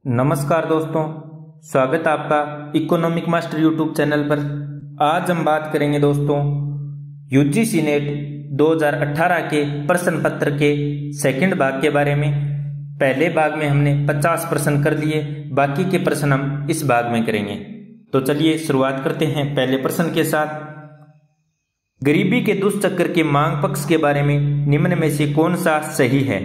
नमस्कार दोस्तों, स्वागत है आपका इकोनॉमिक मास्टर यूट्यूब चैनल पर। आज हम बात करेंगे दोस्तों यूजीसी नेट 2018 के प्रश्न पत्र के सेकंड भाग के बारे में। पहले भाग में हमने 50 प्रश्न कर लिए, बाकी के प्रश्न हम इस भाग में करेंगे। तो चलिए शुरुआत करते हैं पहले प्रश्न के साथ। गरीबी के दुष्चक्र के मांग पक्ष के बारे में निम्न में से कौन सा सही है?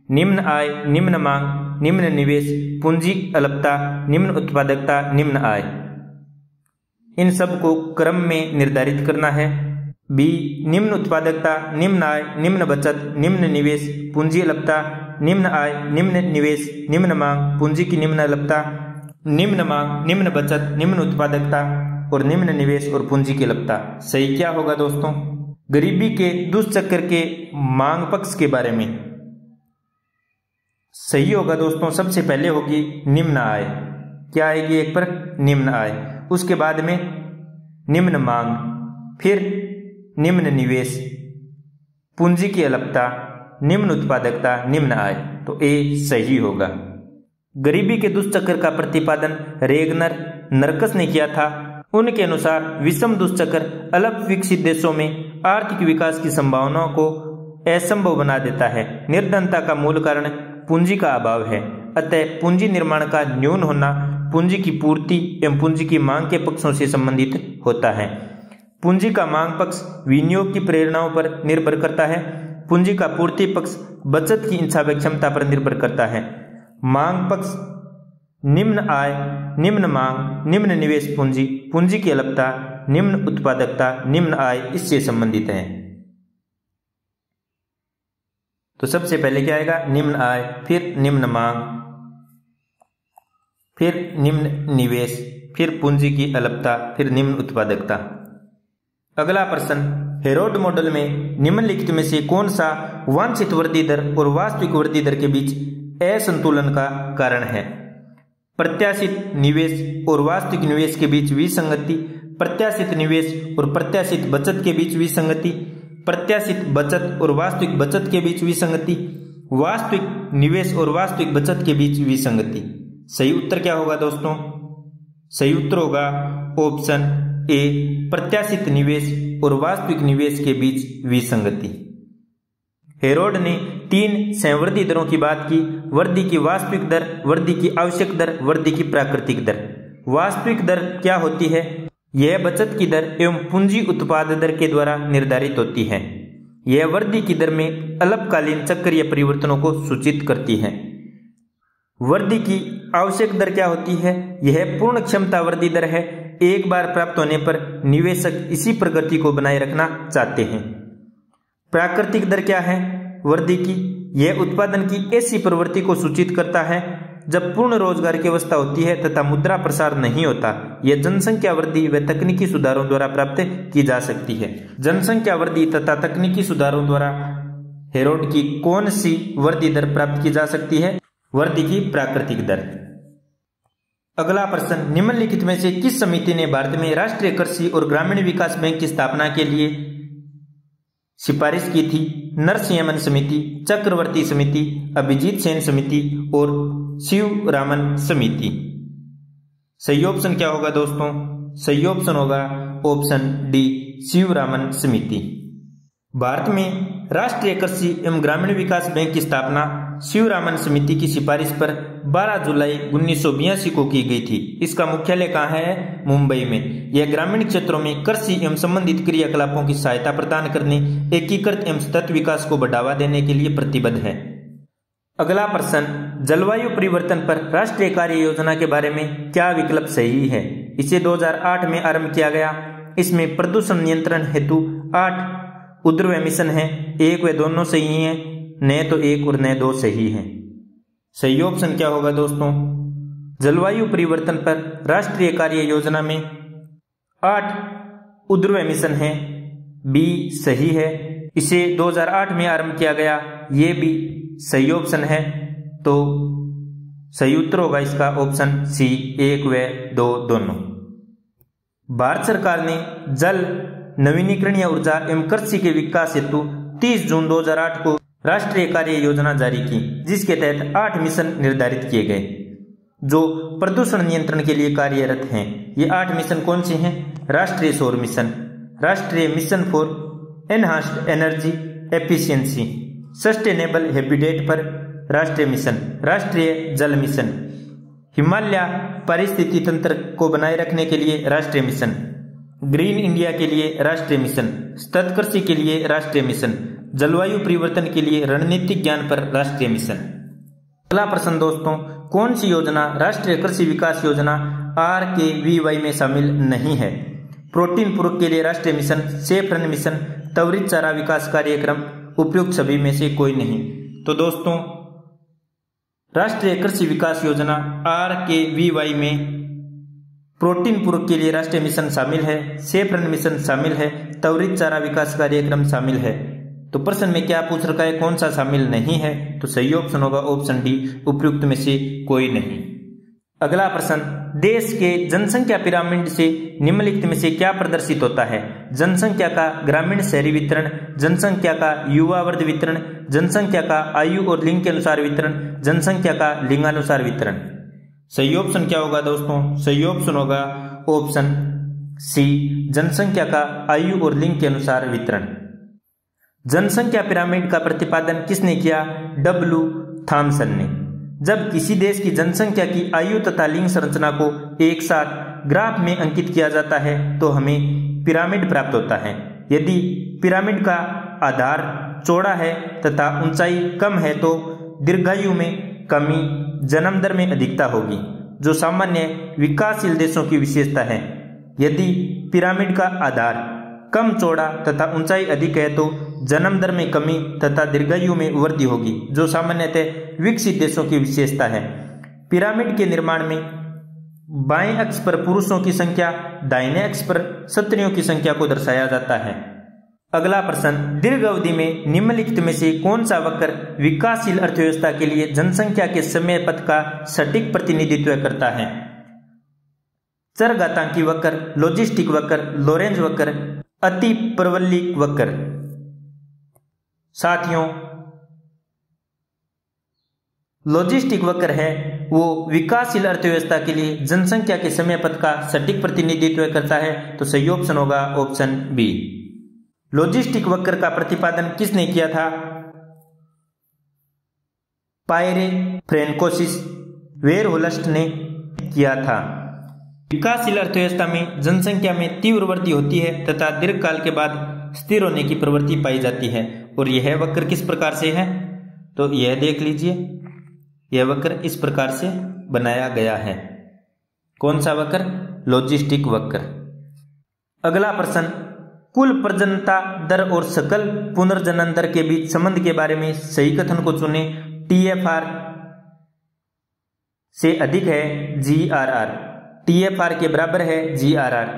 निम्न आय, निम्न मांग, निम्न निवेश, पूंजी अल्पता, निम्न उत्पादकता, निम्न आय। इन सब को क्रम में निर्धारित करना है। बी, निम्न उत्पादकता, निम्न आय, निम्न बचत, निम्न निवेश, पूंजी अल्पता, निम्न आय, निम्न निवेश, निम्न मांग, पूंजी की निम्न अल्पता, निम्न मांग, निम्न बचत, निम्न उत्पादकता और निम्न निवेश और पूंजी की अल्पता। सही क्या होगा दोस्तों? गरीबी के दुष्चक्र के मांग पक्ष के बारे में सही होगा दोस्तों। सबसे पहले होगी निम्न आय। क्या आएगी? एक पर निम्न आय, उसके बाद में निम्न मांग, फिर निम्न निवेश, पूंजी की अल्पता, निम्न उत्पादकता, निम्न आय। तो ए सही होगा। गरीबी के दुष्चक्र का प्रतिपादन रेगनर नर्कस ने किया था। उनके अनुसार विषम दुष्चक्र अल्प विकसित देशों में आर्थिक विकास की संभावनाओं को असंभव बना देता है। निर्धनता का मूल कारण पूंजी का अभाव है। अतः पूंजी निर्माण का न्यून होना पूंजी की पूर्ति एवं पूंजी की मांग के पक्षों से संबंधित होता है। पूंजी का मांग पक्ष विनियोग की प्रेरणाओं पर निर्भर करता है। पूंजी का पूर्ति पक्ष बचत की इच्छा व क्षमता पर निर्भर करता है। मांग पक्ष निम्न आय, निम्न मांग, निम्न निवेश पूंजी, पूंजी की अल्पता, निम्न उत्पादकता, निम्न आय इससे संबंधित है। तो सबसे पहले क्या आएगा? निम्न आय, फिर निम्न मांग, फिर निम्न निवेश, फिर पूंजी की अल्पता, फिर निम्न उत्पादकता। अगला प्रश्न, हेरोड मॉडल में निम्नलिखित में से कौन सा वांछित वृद्धि दर और वास्तविक वृद्धि दर के बीच असंतुलन का कारण है? प्रत्याशित निवेश और वास्तविक निवेश के बीच विसंगति, प्रत्याशित निवेश और प्रत्याशित बचत के बीच विसंगति, प्रत्याशित बचत और वास्तविक बचत के बीच विसंगति, वास्तविक निवेश और वास्तविक बचत के बीच विसंगति। सही उत्तर क्या होगा दोस्तों? सही उत्तर होगा ऑप्शन ए, प्रत्याशित निवेश और वास्तविक निवेश के बीच विसंगति। हेरोड ने 3 संवृद्धि दरों की बात की: वृद्धि की वास्तविक दर, वृद्धि की आवश्यक दर, वृद्धि की प्राकृतिक दर। वास्तविक दर क्या होती है? यह बचत की दर एवं पूंजी उत्पाद दर के द्वारा निर्धारित होती है। यह वृद्धि की दर में अल्पकालीन चक्रीय परिवर्तनों को सूचित करती है। वृद्धि की आवश्यक दर क्या होती है? यह पूर्ण क्षमता वृद्धि दर है। एक बार प्राप्त होने पर निवेशक इसी प्रगति को बनाए रखना चाहते हैं। प्राकृतिक दर क्या है वृद्धि की? यह उत्पादन की ऐसी प्रवृत्ति को सूचित करता है जब पूर्ण रोजगार की अवस्था होती है तथा मुद्रा प्रसार नहीं होता। यह जनसंख्या वृद्धि व तकनीकी सुधारों द्वारा प्राप्त की जा सकती है। जनसंख्या वृद्धि तथा तकनीकी सुधारों द्वारा हेरोड की कौन सी वृद्धि दर प्राप्त की जा सकती है? वृद्धि की प्राकृतिक दर। अगला प्रश्न, निम्नलिखित में से किस समिति ने भारत में राष्ट्रीय कृषि और ग्रामीण विकास बैंक की स्थापना के लिए सिफारिश की थी? नरसिंहमन समिति, चक्रवर्ती समिति, अभिजीत सेन समिति और शिवरामन समिति। सही ऑप्शन क्या होगा दोस्तों? सही ऑप्शन होगा ऑप्शन डी, शिवरामन समिति। भारत में राष्ट्रीय कृषि एवं ग्रामीण विकास बैंक की स्थापना शिवरामन समिति की सिफारिश पर 12 जुलाई 1982 को की गई थी। इसका मुख्यालय कहाँ है? मुंबई में। यह ग्रामीण क्षेत्रों में कृषि एवं संबंधित क्रियाकलापों की सहायता प्रदान करने, एकीकृत एवं सतत विकास को बढ़ावा देने के लिए प्रतिबद्ध है। अगला प्रश्न, जलवायु परिवर्तन पर राष्ट्रीय कार्य योजना के बारे में क्या विकल्प सही है? इसे 2008 में आरंभ किया गया। इसमें प्रदूषण नियंत्रण हेतु 8 उद्रव मिशन है। 1 व दोनों सही हैं, न तो 1 और न 2 सही हैं। सही ऑप्शन क्या होगा दोस्तों? जलवायु परिवर्तन पर राष्ट्रीय कार्य योजना में 8 उद्रव मिशन है। बी सही है। इसे 2008 में आरंभ किया गया। ये भी सही ऑप्शन है। तो सही उत्तर होगा इसका ऑप्शन सी, 1 व 2 दोनों। भारत सरकार ने जल, नवीनीकरणीय ऊर्जा एवं कृषि के विकास हेतु 30 जून 2008 को राष्ट्रीय कार्य योजना जारी की, जिसके तहत 8 मिशन निर्धारित किए गए। जो प्रदूषण नियंत्रण के लिए कार्यरत हैं। ये 8 मिशन कौन से हैं? राष्ट्रीय सौर मिशन, राष्ट्रीय mission for enhanced energy efficiency, sustainable habitat पर राष्ट्रीय मिशन, राष्ट्रीय जल मिशन, हिमालय पारिस्थितिकी तंत्र को बनाए रखने के लिए राष्ट्रीय मिशन, ग्रीन इंडिया के लिए राष्ट्रीय मिशन, सतत कृषि के लिए राष्ट्रीय मिशन, जलवायु परिवर्तन के लिए रणनीतिक ज्ञान पर राष्ट्रीय मिशन। अगला प्रश्न दोस्तों, कौन सी योजना राष्ट्रीय कृषि विकास योजना RKVY में शामिल नहीं है? प्रोटीन पूरक के लिए राष्ट्रीय मिशन, सेफ रन मिशन, त्वरित चारा विकास कार्यक्रम, उपयुक्त सभी में से कोई नहीं। तो दोस्तों राष्ट्रीय कृषि विकास योजना RKVY में प्रोटीन पूरक के लिए राष्ट्रीय मिशन शामिल है, सेफ रन मिशन शामिल है, त्वरित चारा विकास कार्यक्रम शामिल है। तो प्रश्न में क्या पूछ रखा है, कौन सा शामिल नहीं है? तो सही ऑप्शन होगा ऑप्शन डी, उपयुक्त में से कोई नहीं। अगला प्रश्न, देश के जनसंख्या पिरामिड से निम्नलिखित में से क्या प्रदर्शित होता है? जनसंख्या का ग्रामीण शहरी वितरण, जनसंख्या का युवा वर्ग वितरण, जनसंख्या का आयु और लिंग के अनुसार वितरण, जनसंख्या का लिंगानुसार वितरण। सही ऑप्शन क्या होगा दोस्तों? सही ऑप्शन होगा ऑप्शन सी, जनसंख्या का आयु और लिंग के अनुसार वितरण। जनसंख्या पिरामिड का प्रतिपादन किसने किया? W थॉमसन ने। जब किसी देश की जनसंख्या की आयु तथा लिंग संरचना को एक साथ ग्राफ में अंकित किया जाता है तो हमें पिरामिड प्राप्त होता है। यदि पिरामिड का आधार चौड़ा है तथा ऊंचाई कम है तो दीर्घायु में कमी, जन्म दर में अधिकता होगी, जो सामान्य विकासशील देशों की विशेषता है। यदि पिरामिड का आधार कम चौड़ा तथा ऊंचाई अधिक है तो जन्म दर में कमी तथा दीर्घायु में वृद्धि होगी, जो सामान्यतः विकसित देशों की विशेषता है। पिरामिड के निर्माण में बाएं अक्ष पर पुरुषों की संख्या, दाहिने अक्ष पर स्त्रियों की संख्या को दर्शाया जाता है। अगला प्रश्न, दीर्घ अवधि में निम्नलिखित में से कौन सा वक्र विकासशील अर्थव्यवस्था के लिए जनसंख्या के समय पथ का सटीक प्रतिनिधित्व करता है? चरघातांकी वक्र, लॉजिस्टिक वक्र, लोरेंज वक्र, अति परवलयिक वक्र। साथियों लॉजिस्टिक वक्र है वो विकासशील अर्थव्यवस्था के लिए जनसंख्या के समय पथ का सटीक प्रतिनिधित्व करता है। तो सही ऑप्शन होगा ऑप्शन बी। लॉजिस्टिक वक्र का प्रतिपादन किसने किया था? पायरे फ्रेंकोसिस वेरहोल्स्ट ने किया था। विकासशील अर्थव्यवस्था में जनसंख्या में तीव्र वृद्धि होती है तथा दीर्घकाल के बाद स्थिर होने की प्रवृत्ति पाई जाती है। और यह वक्र किस प्रकार से है? तो यह देख लीजिए, यह वक्र इस प्रकार से बनाया गया है। कौन सा वक्र? लॉजिस्टिक वक्र। अगला प्रश्न, कुल प्रजननता दर और सकल पुनर्जनन दर के बीच संबंध के बारे में सही कथन को चुने। TFR से अधिक है GRR, TFR के बराबर है GRR,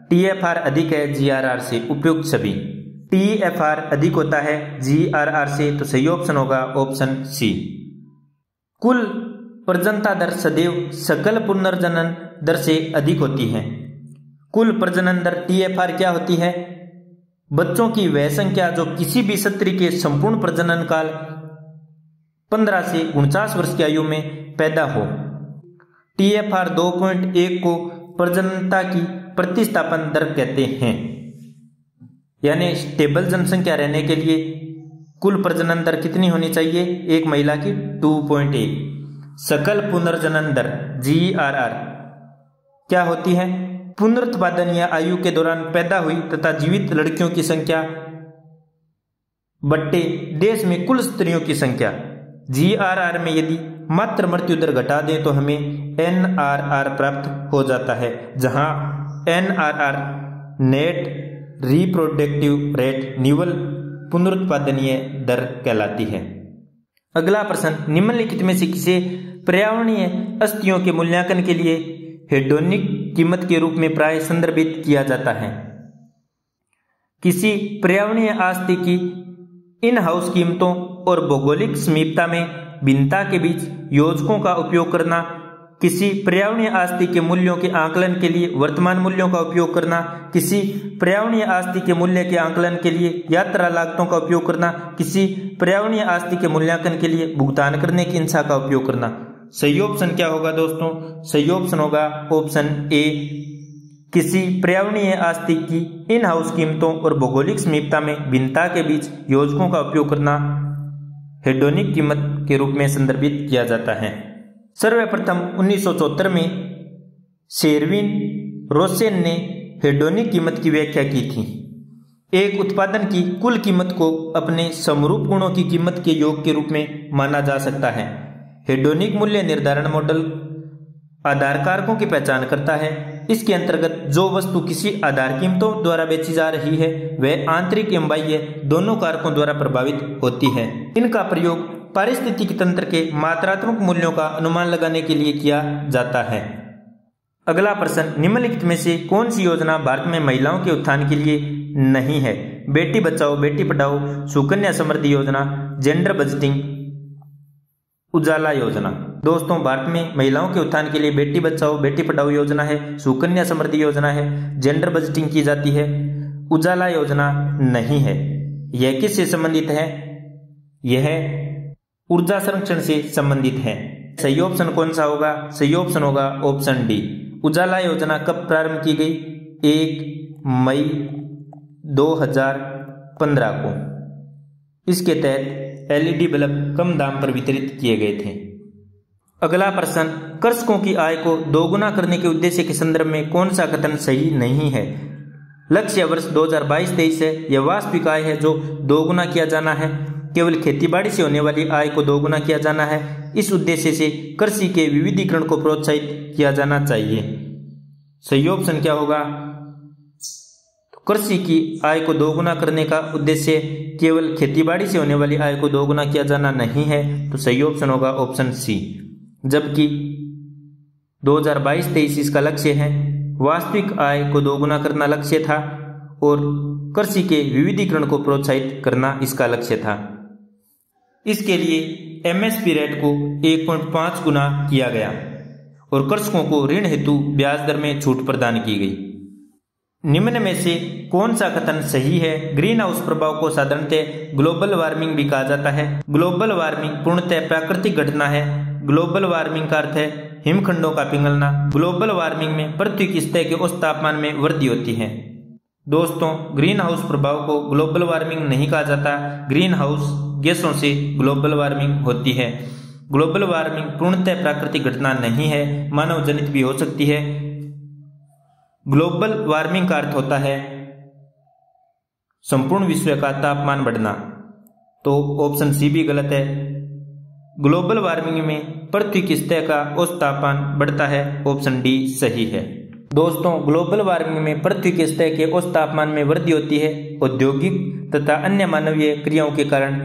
TFR अधिक है GRR से, उपयुक्त सभी। TFR अधिक होता है GRR से, तो सही ऑप्शन होगा ऑप्शन सी। कुल प्रजननता दर सदैव सकल पुनर्जनन दर से अधिक होती है। कुल प्रजनन दर TFR क्या होती है? बच्चों की वह संख्या जो किसी भी स्त्री के संपूर्ण प्रजनन काल 15 से 49 वर्ष की आयु में पैदा हो। TFR 2.1 को प्रजननता की प्रतिस्थापन दर कहते हैं। यानी स्टेबल जनसंख्या रहने के लिए कुल प्रजनन दर कितनी होनी चाहिए? एक महिला की 2.1। सकल पुनर्जनन दर GRR क्या होती है? पुनरुत्पादन या आयु के दौरान पैदा हुई तथा जीवित लड़कियों की संख्या बट्टे देश में कुल स्त्रियों की संख्या। GRR में यदि मात्र मृत्यु दर घटा दें तो हमें NRR प्राप्त हो जाता है, जहां NRR नेट रिप्रोडक्टिव रेट निवल पुनरुत्पादनीय दर कहलाती है। अगला प्रश्न, निम्नलिखित में से किसे पर्यावरणीय अस्थियों के मूल्यांकन के लिए हेडोनिक कीमत के रूप में प्राय संदर्भित किया जाता है? किसी पर्यावरणीय आस्ति की इन हाउस कीमतों और भौगोलिक समीपता में भिन्नता के बीच योजकों का उपयोग करना, किसी पर्यावरणीय आस्ति के मूल्यों के आकलन के लिए वर्तमान मूल्यों का उपयोग करना, किसी पर्यावरणीय आस्ति के मूल्य के आकलन के लिए यात्रा लागतों का उपयोग करना, किसी पर्यावरणीय आस्ति के मूल्यांकन के लिए भुगतान करने की इच्छा का उपयोग करना। सही ऑप्शन क्या होगा दोस्तों? सही ऑप्शन होगा ऑप्शन ए, किसी पर्यावरणीय आस्ति की इन हाउस कीमतों और भौगोलिक समीपता में भिन्नता के बीच योजकों का उपयोग करना हेडोनिक कीमत के रूप में संदर्भित किया जाता है। सर्वप्रथम 1974 में शेरविन रोसेन ने हेडोनिक कीमत की व्याख्या की थी। एक उत्पादन की कुल कीमत को अपने समरूप गुणों की कीमत के योग के रूप में माना जा सकता है। हेडोनिक मूल्य निर्धारण मॉडल आधार कारकों की पहचान करता है। इसके अंतर्गत जो वस्तु किसी आधार कीमतों द्वारा बेची जा रही है वह आंतरिक एवं बाह्य दोनों कारकों द्वारा प्रभावित होती है। इनका प्रयोग पारिस्थितिकी तंत्र के मात्रात्मक मूल्यों का अनुमान लगाने के लिए किया जाता है। अगला प्रश्न, निम्नलिखित में से कौन सी योजना भारत में महिलाओं के उत्थान के लिए नहीं है? बेटी बचाओ बेटी पढ़ाओ, सुकन्या समृद्धि योजना, जेंडर बजटिंग, उजाला योजना। दोस्तों, भारत में महिलाओं के उत्थान के लिए बेटी बचाओ बेटी पढ़ाओ योजना है, सुकन्या समृद्धि योजना है, जेंडर बजटिंग की जाती है, उजाला योजना नहीं है। यह किससे संबंधित है? यह ऊर्जा संरक्षण से संबंधित है। सही ऑप्शन कौन सा होगा? सही ऑप्शन होगा ऑप्शन डी। उजाला योजना कब प्रारंभ की गई? 1 मई 2015 को। इसके तहत एलईडी बल्ब कम दाम पर वितरित किए गए थे। अगला प्रश्न, कृषकों की आय को दोगुना करने के उद्देश्य के संदर्भ में कौन सा कथन सही नहीं है? लक्ष्य वर्ष 2022-23 है। यह वास्तविक आय है जो दोगुना किया जाना है। केवल खेतीबाड़ी से होने वाली आय को दोगुना किया जाना है। इस उद्देश्य से कृषि के विविधीकरण को प्रोत्साहित किया जाना चाहिए। सही ऑप्शन क्या होगा? तो कृषि की आय को दोगुना करने का उद्देश्य केवल खेतीबाड़ी से होने वाली आय को दोगुना किया जाना नहीं है। तो सही ऑप्शन होगा ऑप्शन सी। जबकि 2022-23 इसका लक्ष्य है। वास्तविक आय को दोगुना करना लक्ष्य था और कृषि के विविधीकरण को प्रोत्साहित करना इसका लक्ष्य था। इसके लिए एमएसपी रेट को 1.5 गुना किया गया और कृषकों को ऋण हेतु ब्याज दर में छूट प्रदान की गई। निम्न में से कौन सा कथन सही है? ग्रीन हाउस प्रभाव को साधारणतः ग्लोबल वार्मिंग भी कहा जाता है। ग्लोबल वार्मिंग पूर्णतः प्राकृतिक घटना है। ग्लोबल वार्मिंग का अर्थ है हिमखंडों का पिघलना। ग्लोबल वार्मिंग में पृथ्वी की सतह के औसत तापमान में वृद्धि होती है। दोस्तों, ग्रीन हाउस प्रभाव को ग्लोबल वार्मिंग नहीं कहा जाता। ग्रीन हाउस गैसों से ग्लोबल वार्मिंग होती है। ग्लोबल वार्मिंग पूर्णतः प्राकृतिक घटना नहीं है, मानव जनित भी हो सकती है। ग्लोबल वार्मिंग का अर्थ होता है संपूर्ण विश्व का तापमान बढ़ना। तो ऑप्शन सी भी गलत है। ग्लोबल वार्मिंग में पृथ्वी की सतह का औसत तापमान बढ़ता है। ऑप्शन डी सही है। दोस्तों, ग्लोबल वार्मिंग में पृथ्वी की सतह के औसत तापमान में वृद्धि होती है। औद्योगिक तथा अन्य मानवीय क्रियाओं के कारण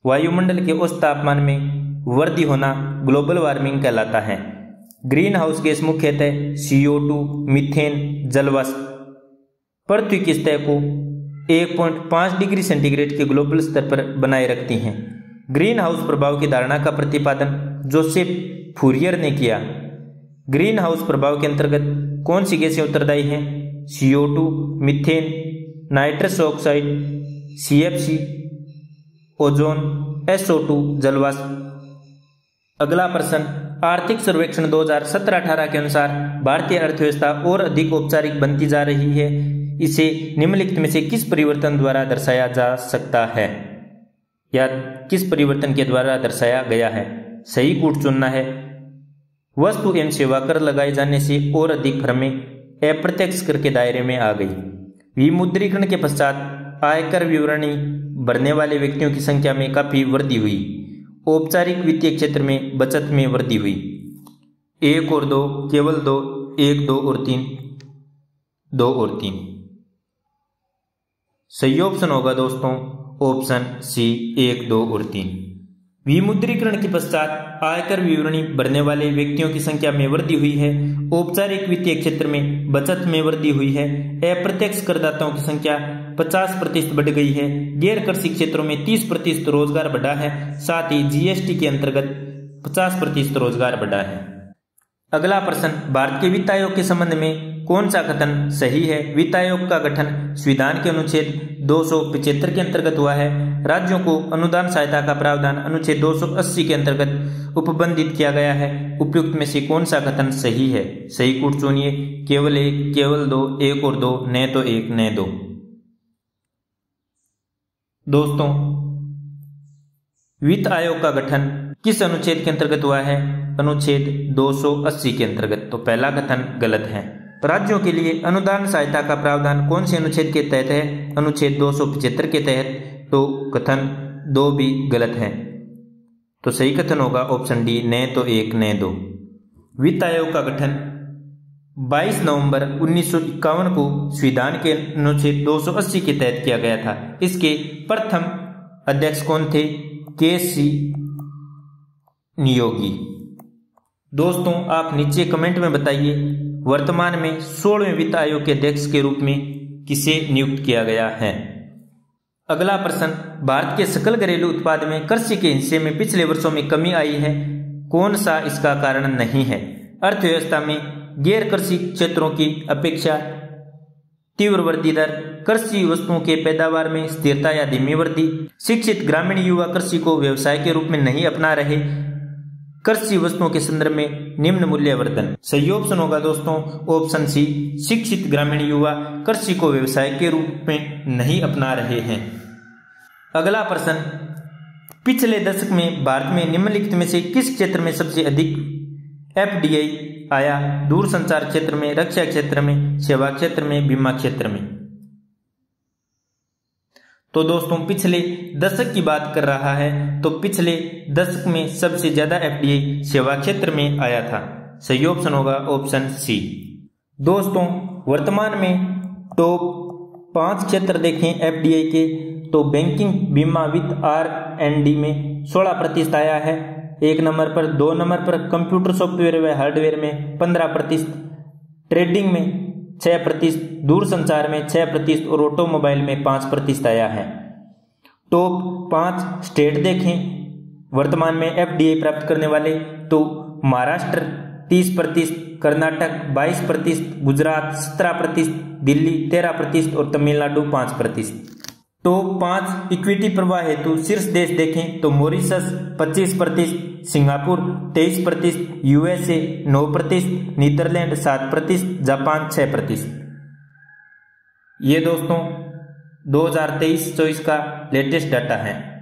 वायुमंडल के औसत तापमान में वृद्धि होना ग्लोबल वार्मिंग कहलाता है। ग्रीन हाउस गैस मुख्यतः CO2, मीथेन, जलवाष्प पृथ्वी की सतह को 1.5 डिग्री सेंटीग्रेड के ग्लोबल स्तर पर बनाए रखती हैं। ग्रीन हाउस प्रभाव की धारणा का प्रतिपादन जोसेफ फूरियर ने किया। ग्रीन हाउस प्रभाव के अंतर्गत कौन सी गैसें उत्तरदायी हैं? CO2, methane, nitrous oxide, CFC, ozone, SO2, जलवाष्प। अगला प्रश्न, आर्थिक सर्वेक्षण 2017-18 के अनुसार भारतीय अर्थव्यवस्था और अधिक औपचारिक बनती जा रही है। इसे निम्नलिखित में से किस परिवर्तन द्वारा दर्शाया जा सकता है या किस परिवर्तन के द्वारा दर्शाया गया है? सही कूट चुनना है। वस्तु एवं सेवा कर लगाए जाने से और अधिक फर्में अप्रत्यक्ष कर के दायरे में आ गई। विमुद्रीकरण के पश्चात आयकर विवरणी भरने वाले व्यक्तियों की संख्या में काफी वृद्धि हुई। औपचारिक वित्तीय क्षेत्र में बचत में वृद्धि हुई। 1 और 2, केवल 2, 1, 2 और 3, 2 और 3। सही ऑप्शन होगा दोस्तों ऑप्शन सी 1, 2 और 3। विमुद्रीकरण के पश्चात आयकर विवरणी भरने वाले व्यक्तियों की संख्या में वृद्धि हुई है। औपचारिक वित्तीय क्षेत्र में बचत में वृद्धि हुई है। अप्रत्यक्ष करदाताओं की संख्या 50% बढ़ गई है। गैर कृषि क्षेत्रों में 30% रोजगार बढ़ा है। साथ ही GST के अंतर्गत 50% रोजगार बढ़ा है। अगला प्रश्न, भारत के वित्त आयोग के संबंध में कौन सा कथन सही है? वित्त आयोग का गठन संविधान के अनुच्छेद 275 के अंतर्गत हुआ है। राज्यों को अनुदान सहायता का प्रावधान अनुच्छेद 280 के अंतर्गत उपबंधित किया गया है। उपयुक्त में से कौन सा कथन सही है? सही कूट चुनिए। केवल एक, केवल दो, एक और दो, न तो एक न दो। दोस्तों, वित्त आयोग का गठन किस अनुच्छेद के अंतर्गत हुआ है? अनुच्छेद 280 के अंतर्गत। तो पहला कथन गलत है। राज्यों के लिए अनुदान सहायता का प्रावधान कौन से अनुच्छेद के तहत है? अनुच्छेद 275 के तहत। तो कथन 2 भी गलत है। तो सही कथन होगा ऑप्शन डी, न तो एक न दो। वित्त आयोग का गठन 22 नवंबर 1951 को संविधान के अनुच्छेद 280 के तहत किया गया था। इसके प्रथम अध्यक्ष कौन थे? के.सी. नियोगी। दोस्तों, आप नीचे कमेंट में बताइए वर्तमान में 16वें वित्त आयोग के अध्यक्ष के रूप में किसे नियुक्त किया गया है? अगला प्रश्न, भारत के सकल घरेलू उत्पाद में कृषि के हिस्से में पिछले वर्षों में कमी आई है। कौन सा इसका कारण नहीं है? अर्थव्यवस्था में गैर कृषि क्षेत्रों की अपेक्षा तीव्र वृद्धि दर, कृषि वस्तुओं के पैदावार में स्थिरता या धीमी वृद्धि, शिक्षित ग्रामीण युवा कृषि को व्यवसाय के रूप में नहीं अपना रहे, कृषि वस्तुओं के संदर्भ में निम्न मूल्य वर्धन। सही ऑप्शन होगा दोस्तों ऑप्शन सी, शिक्षित ग्रामीण युवा कृषि को व्यवसाय के रूप में नहीं अपना रहे हैं। अगला प्रश्न, पिछले दशक में भारत में निम्नलिखित में से किस क्षेत्र में सबसे अधिक एफडीआई आया? दूरसंचार क्षेत्र में, रक्षा क्षेत्र में, सेवा क्षेत्र में, बीमा क्षेत्र में। तो दोस्तों, पिछले दशक की बात कर रहा है तो पिछले दशक में सबसे ज्यादा एफडीआई सेवा क्षेत्र में आया था। सही ऑप्शन होगा ऑप्शन सी। दोस्तों, वर्तमान में टॉप 5 क्षेत्र देखें एफडीआई के तो बैंकिंग, बीमा, वित्त, R&D में 16% आया है 1 नंबर पर। 2 नंबर पर कंप्यूटर सॉफ्टवेयर व हार्डवेयर में 15%, ट्रेडिंग में 6%, दूरसंचार में 6% और ऑटोमोबाइल में 5% आया है। टॉप 5 स्टेट देखें वर्तमान में एफडीआई प्राप्त करने वाले तो महाराष्ट्र 30%, कर्नाटक 22%, गुजरात 17%, दिल्ली 13% और तमिलनाडु 5%। टॉप 5 इक्विटी प्रवाह हेतु शीर्ष देश देखें तो Mauritius 25%, Singapore 23%, USA 9%, Netherland 7%, Japan 6%। ये दोस्तों 2023-24 का लेटेस्ट डाटा है।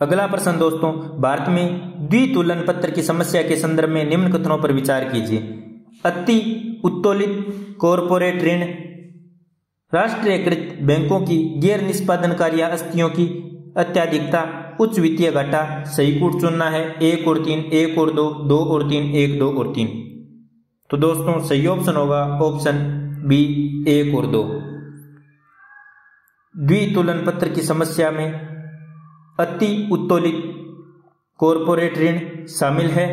अगला प्रश्न दोस्तों, भारत में द्वितुलन पत्र की समस्या के संदर्भ में निम्न कथनों पर विचार कीजिए। अति उत्तोलित कॉरपोरेट ऋण, राष्ट्रीयकृत बैंकों की गैर निष्पादनकारी आस्तियों की अत्याधिकता, उच्च वित्तीय घाटा। सही कूट चुनना है 1 और 3, 1 और 2, 2 और 3, 1, 2 और 3। तो दोस्तों सही ऑप्शन होगा ऑप्शन बी 1 और 2। द्वितुलन पत्र की समस्या में अति उत्तोलित कॉरपोरेट ऋण शामिल है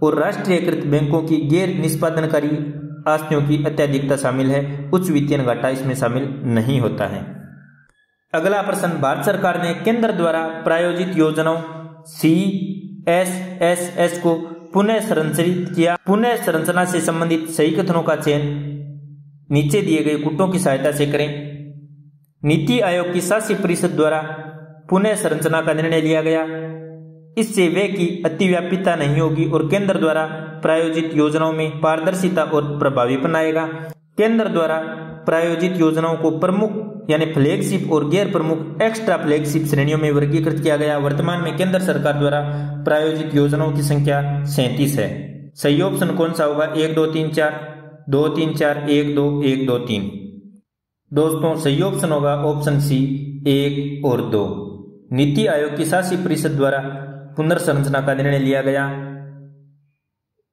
और राष्ट्रीयकृत बैंकों की गैर निष्पादनकारी आस्तियों की अत्याधिकता शामिल है। उच्च वित्तीय घाटा इसमें शामिल नहीं होता है। अगला प्रश्न, भारत सरकार ने केंद्र द्वारा प्रायोजित योजनाओं CSSS को पुनः संरचित किया। पुनः संरचना से संबंधित सही कथनों का चयन नीचे दिए गए कूटों की सहायता से करें। नीति आयोग की शासी परिषद द्वारा पुनः संरचना का निर्णय लिया गया। इससे वे की अतिव्यापीता नहीं होगी और केंद्र द्वारा प्रायोजित योजनाओं में पारदर्शिता और प्रभावीपन आएगा। केंद्र द्वारा प्रायोजित योजनाओं को प्रमुख यानी फ्लैगशिप और गैर प्रमुख एक्स्ट्रा फ्लैगशिप श्रेणियों में वर्गीकृत किया गया। वर्तमान में केंद्र सरकार द्वारा प्रायोजित योजनाओं की संख्या 37 है। सही ऑप्शन कौन सा होगा? 1 2 3 4, 2 3 4, 1 2 1 2 3। दोस्तों सही ऑप्शन होगा ऑप्शन सी 1 और 2। नीति आयोग की शासी परिषद द्वारा पुनर्संरचना का निर्णय लिया गया।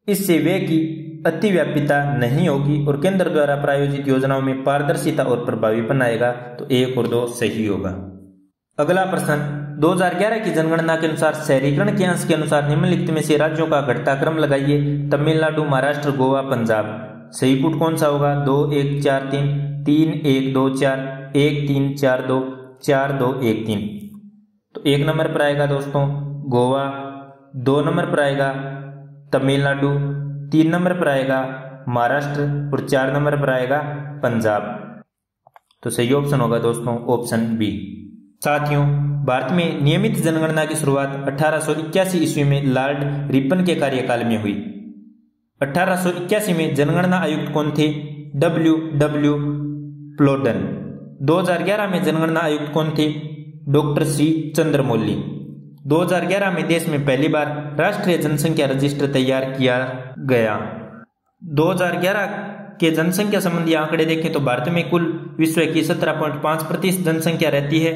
इससे व्यय की अतिव्यापीता नहीं होगी और केंद्र द्वारा प्रायोजित योजनाओं में पारदर्शिता और प्रभावीपन आएगा। तो 1 और 2 सही होगा। अगला प्रश्न, 2011 की जनगणना के अनुसार शहरीकरण के अंश के अनुसार निम्नलिखित में से राज्यों का घटता क्रम लगाइए। तमिलनाडु, महाराष्ट्र, गोवा, पंजाब। सही कूट कौन सा होगा? 2 1 4 3, 3 1 2 4, 1 3 4 2, 4 2 1 3। तो 1 नंबर पर आएगा दोस्तों गोवा, 2 नंबर पर आएगा तमिलनाडु, 3 नंबर पर आएगा महाराष्ट्र और 4 नंबर पर आएगा पंजाब। तो सही ऑप्शन होगा दोस्तों ऑप्शन बी। साथियों, भारत में नियमित जनगणना की शुरुआत 1881 ईस्वी में लॉर्ड रिपन के कार्यकाल में हुई। 1881 में जनगणना आयुक्त कौन थे? W प्लोडन। 2011 में जनगणना आयुक्त कौन थे? Doctor C Chandramouli. 2011 में देश में पहली बार राष्ट्रीय जनसंख्या रजिस्टर तैयार किया गया। 2011 के जनसंख्या संबंधी आंकड़े देखें तो भारत में कुल विश्व की 17.5% जनसंख्या रहती है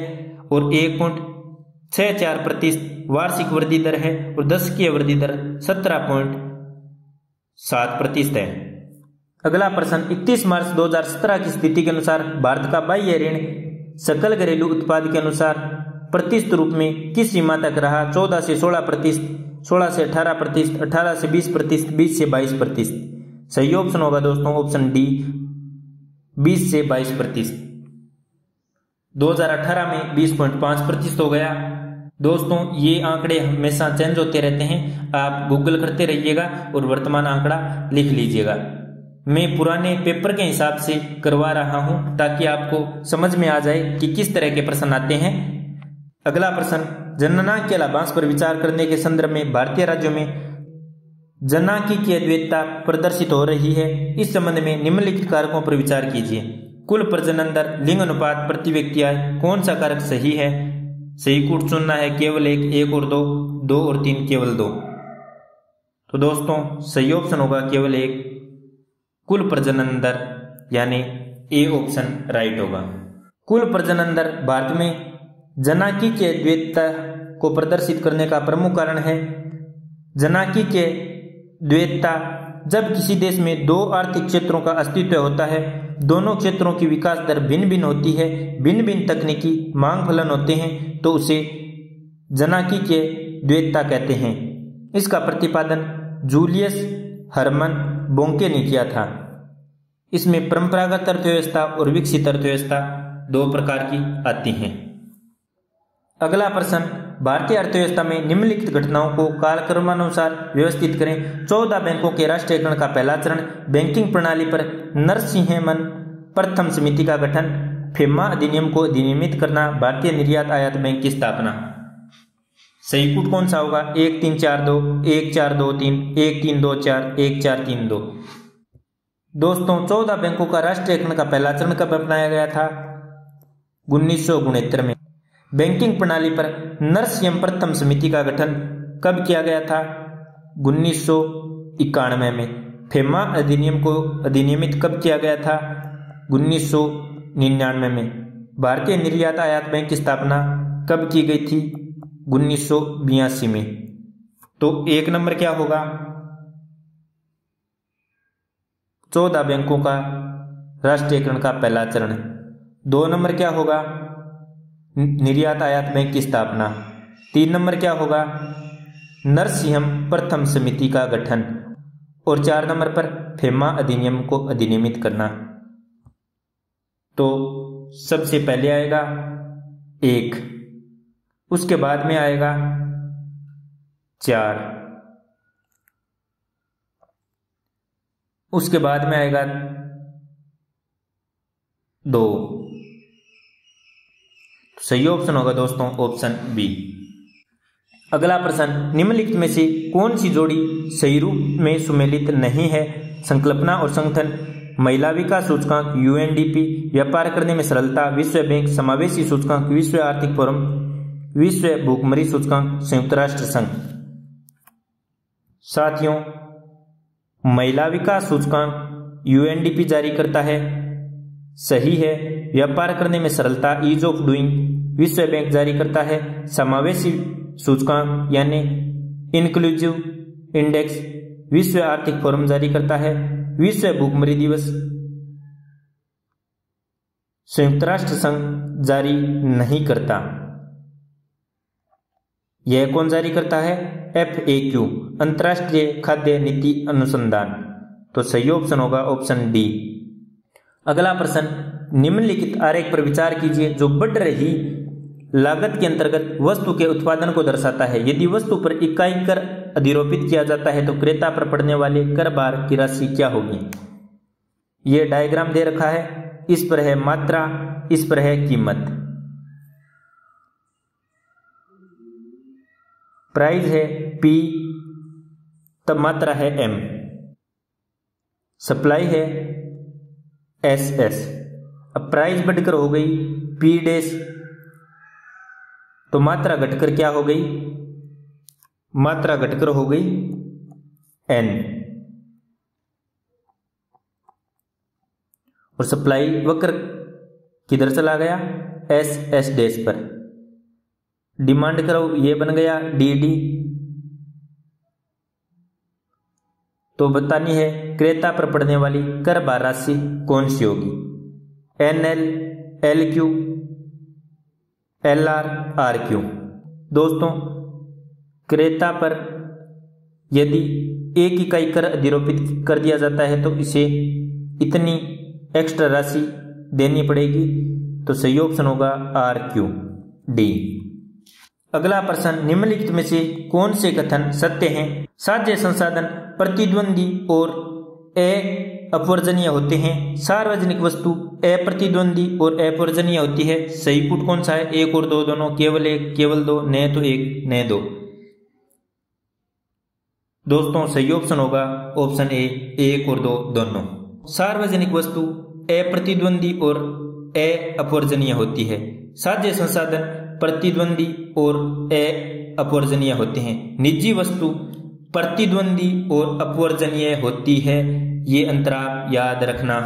और 1.64% वार्षिक वृद्धि दर है और दशकीय वृद्धि दर 17.7% है। अगला प्रश्न 31 मार्च 2017 की स्थिति के अनुसार भारत का बाह्य ऋण सकल घरेलू उत्पाद के अनुसार प्रतिशत रूप में किस सीमा तक रहा? 14 से 16%, 16 से 18%, 18 से 20%, 20 से 22%। सही ऑप्शन होगा दोस्तों ऑप्शन डी 20 से 22%। 2018 में 20.5% हो गया। दोस्तों ये आंकड़े हमेशा चेंज होते रहते हैं, आप गूगल करते रहिएगा और वर्तमान आंकड़ा लिख लीजिएगा। मैं पुराने पेपर के हिसाब से करवा रहा हूं ताकि आपको समझ में आ जाए कि किस तरह के प्रश्न आते हैं। अगला प्रश्न, जननांक के लाभांश पर विचार करने के संदर्भ में भारतीय राज्यों में जननांक की अद्वैतता प्रदर्शित हो रही है। इस संबंध में निम्नलिखित कारकों पर विचार कीजिए। कुल प्रजनन दर, लिंग अनुपात, प्रति व्यक्ति आय, कौन सा कारक सही है? सही कूट चुनना है केवल एक और दो और 3 केवल 2। तो दोस्तों सही ऑप्शन होगा केवल एक, कुल प्रजनन दर, यानी ए ऑप्शन राइट होगा। कुल प्रजनन दर भारत में जननांक की अद्वैतता को प्रदर्शित करने का प्रमुख कारण है। जननांक की द्वैतता जब किसी देश में 2 आर्थिक क्षेत्रों का अस्तित्व होता है, दोनों क्षेत्रों की विकास दर भिन्न भिन्न होती है, भिन्न भिन्न तकनीकी मांग फलन होते हैं, तो उसे जननांक की द्वैतता कहते हैं। इसका प्रतिपादन जूलियस हर्मन बोंके ने किया था। इसमें परंपरागत अर्थव्यवस्था और विकसित अर्थव्यवस्था 2 प्रकार की आती हैं। अगला प्रश्न, भारतीय अर्थव्यवस्था में निम्नलिखित घटनाओं को कालक्रमानुसार व्यवस्थित करें। 14 बैंकों के राष्ट्रीयकरण का पहला चरण, बैंकिंग प्रणाली पर नरसिंहमन प्रथम समिति का गठन, फेमा अधिनियम को अधिनियमित करना, भारतीय निर्यात आयात बैंक की स्थापना। सही कूट कौन सा होगा? 1 3 4 2, 1 4 2 3, 1 3 2 4, 1 4 3 2। दोस्तों 14 बैंकों का राष्ट्रीयकरण का पहला चरण कब अपनाया गया था? 1969 में। बैंकिंग प्रणाली पर नरसिंहम प्रथम समिति का गठन कब किया गया था? 1991 में। फेमा अधिनियम को अधिनियमित कब किया गया था? 1999 में। भारतीय निर्यात आयात बैंक की स्थापना कब की गई थी? 1982 में। तो 1 नंबर क्या होगा? 14 बैंकों का राष्ट्रीयकरण का पहला चरण। 2 नंबर क्या होगा? निर्यात आयात बैंक की स्थापना। 3 नंबर क्या होगा? नरसिंहम प्रथम समिति का गठन। और 4 नंबर पर फेमा अधिनियम को अधिनियमित करना। तो सबसे पहले आएगा 1, उसके बाद में आएगा 4, उसके बाद में आएगा 2। सही ऑप्शन होगा दोस्तों ऑप्शन बी। अगला प्रश्न, निम्नलिखित में से कौन सी जोड़ी सही रूप में सुमेलित नहीं है? संकल्पना और संगठन, महिला विकास सूचकांक, UNDP, व्यापार करने में सरलता, विश्व बैंक, समावेशी सूचकांक, विश्व आर्थिक फोरम, विश्व भूखमरी सूचकांक, संयुक्त राष्ट्र संघ। साथियों महिला विकास सूचकांक UNDP जारी करता है, सही है। व्यापार करने में सरलता, ईज ऑफ डूइंग, विश्व बैंक जारी करता है। समावेशी सूचकांक यानी इंक्लूसिव इंडेक्स, विश्व आर्थिक फोरम जारी करता है। विश्व भूखमरी दिवस संयुक्त राष्ट्र संघ जारी नहीं करता। यह कौन जारी करता है? FAQ, अंतर्राष्ट्रीय खाद्य नीति अनुसंधान। तो सही ऑप्शन होगा ऑप्शन डी। अगला प्रश्न, निम्नलिखित आरेख पर विचार कीजिए जो बढ़ रही लागत के अंतर्गत वस्तु के उत्पादन को दर्शाता है। यदि वस्तु पर इकाई कर अधिरोपित किया जाता है तो क्रेता पर पड़ने वाले कर भार की राशि क्या होगी। ये डायग्राम दे रखा है, इस पर है मात्रा, इस पर है कीमत। प्राइस है P, तब मात्रा है M, सप्लाई है SS। अब प्राइस बढ़कर हो गई P डैश, तो मात्रा घटकर क्या हो गई, मात्रा घटकर हो गई N, और सप्लाई वक्र किधर चला गया, SS डैश पर। डिमांड करो, ये बन गया DD। तो बतानी है क्रेता पर पड़ने वाली कर भार राशि कौन सी होगी, NL, LQ, LR, RQ। दोस्तों, क्रेता पर यदि एक इकाई कर अधिरोपित कर दिया जाता है तो इसे इतनी एक्स्ट्रा राशि देनी पड़ेगी, तो सही ऑप्शन होगा RQ, D। अगला प्रश्न, निम्नलिखित में से कौन से कथन सत्य हैं। साध्य संसाधन प्रतिद्वंदी और अपवर्जनीय होते हैं। सार्वजनिक वस्तु अप्रतिद्वंदी और अपवर्जनीय होती है। सही पुट कौन सा है, 1 और 2 दोनों, केवल 1, केवल 2, न तो 1 न 2। दोस्तों सही ऑप्शन होगा ऑप्शन ए, 1 और 2 दोनों। सार्वजनिक वस्तु अप्रतिद्वंदी और अपवर्जनीय होती है। साध्य संसाधन प्रतिद्वंदी और अपवर्जनीय होते हैं। निजी वस्तु प्रतिद्वंदी और अपवर्जनीय होती है। ये अंतराल याद रखना।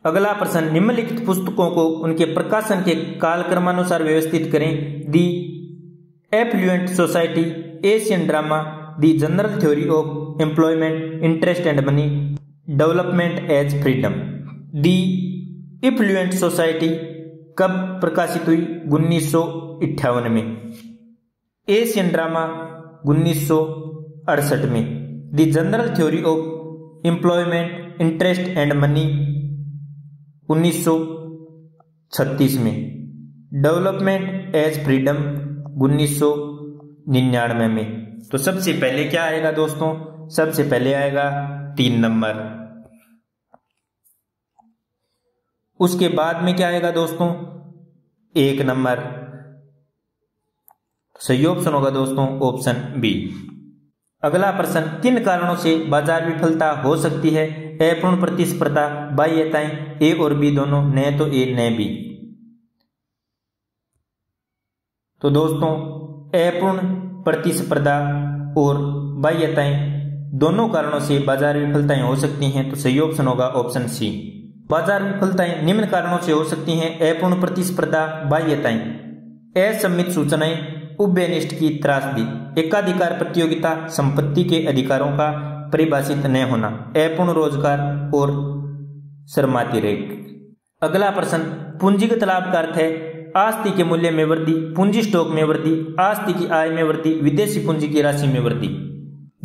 अगला प्रश्न, निम्नलिखित पुस्तकों को उनके प्रकाशन के कालक्रमानुसार व्यवस्थित करें। The affluent society, Asian drama, the general theory of employment, interest and money, development as freedom. The affluent society कब प्रकाशित हुई, 1958 में। एशियन ड्रामा 1968 में। The general theory of employment, interest and money 1936 में। डेवलपमेंट एज फ्रीडम 1999 में। तो सबसे पहले क्या आएगा दोस्तों, सबसे पहले आएगा 3 नंबर। उसके बाद में क्या आएगा दोस्तों, 1 नंबर। सही ऑप्शन होगा दोस्तों ऑप्शन बी। अगला प्रश्न, किन कारणों से बाजार विफलता हो सकती है। अपूर्ण प्रतिस्पर्धा, बाह्यताएं, ए और बी दोनों, न तो ए न बी। तो दोस्तों अपूर्ण प्रतिस्पर्धा और बाह्यताएं दोनों कारणों से बाजार विफलताएं हो सकती हैं। तो सही ऑप्शन होगा ऑप्शन सी। बाजार विफलताएं निम्न कारणों से हो सकती हैं। अपूर्ण प्रतिस्पर्धा, बाह्यताएं, असम्मित सूचनाएं, उभयनिष्ठ की त्रासदी, एकाधिकार प्रतियोगिता, संपत्ति के अधिकारों का परिभाषित न होना, अपूर्ण रोजगार और शर्माती रेट। अगला प्रश्न, पूंजीगत लाभ का अर्थ है आस्ति के मूल्य में वृद्धि, पूंजी स्टॉक में वृद्धि, आस्ति की आय में वृद्धि, विदेशी पूंजी की राशि में वृद्धि।